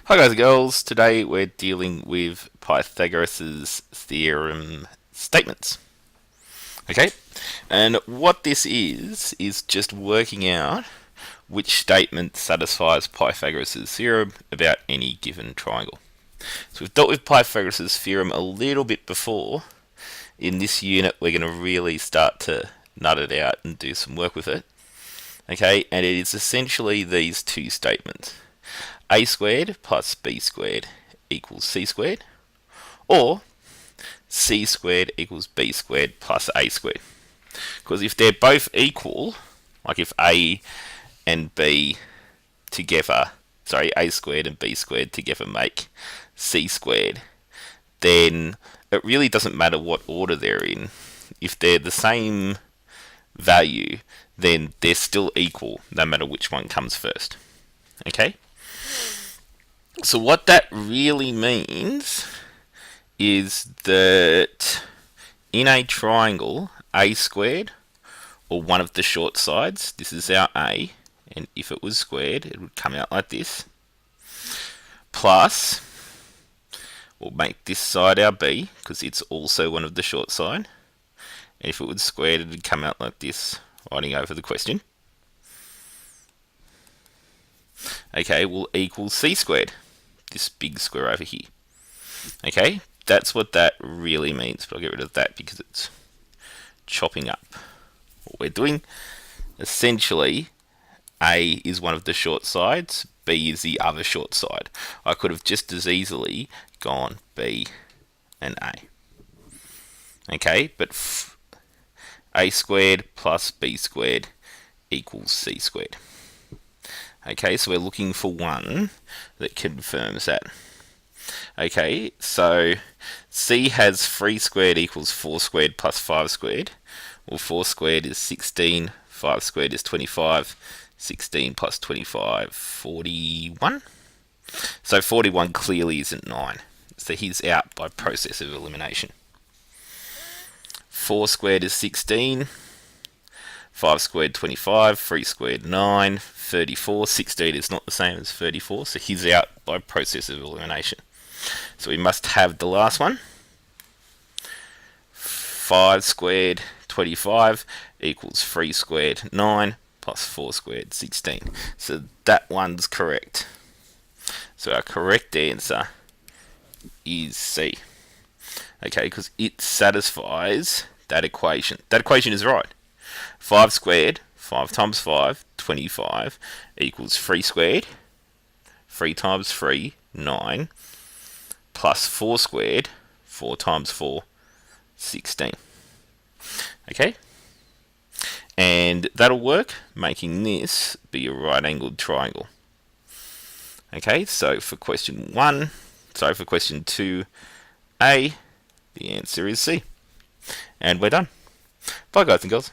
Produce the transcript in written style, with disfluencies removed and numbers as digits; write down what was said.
Hi guys and girls, today we're dealing with Pythagoras' theorem statements. Okay, and what this is just working out which statement satisfies Pythagoras' theorem about any given triangle. So we've dealt with Pythagoras' theorem a little bit before. In this unit we're going to really start to nut it out and do some work with it. Okay, and it is essentially these two statements. A squared plus b squared equals c squared, or c squared equals b squared plus a squared. Because if they're both equal, like if a and b together, a squared and b squared together make c squared, then it really doesn't matter what order they're in. If they're the same value, then they're still equal no matter which one comes first. Okay? So what that really means is that in a triangle, a squared, or one of the short sides, this is our a, and if it was squared, it would come out like this, plus, we'll make this side our b, because it's also one of the short side, and if it was squared, it would come out like this, writing over the question. Okay, will equal c squared, this big square over here. Okay, that's what that really means, but I'll get rid of that because it's chopping up what we're doing. Essentially, A is one of the short sides, B is the other short side. I could have just as easily gone B and A. Okay, but A squared plus B squared equals C squared. Okay, so we're looking for one that confirms that. Okay, so C has 3 squared equals 4 squared plus 5 squared. Well, 4 squared is 16, 5 squared is 25, 16 plus 25, 41. So 41 clearly isn't 9. So he's out by process of elimination. 4 squared is 16, 5 squared 25, 3 squared 9, 34. 16 is not the same as 34, so he's out by process of elimination. So we must have the last one. 5 squared 25 equals 3 squared 9 plus 4 squared 16. So that one's correct. So our correct answer is C. Okay, because it satisfies that equation. That equation is right. 5 squared, 5 times 5, 25, equals 3 squared, 3 times 3, 9, plus 4 squared, 4 times 4, 16. Okay? And that'll work, making this be a right-angled triangle. Okay, so for question 2A, the answer is C. And we're done. Bye guys and girls.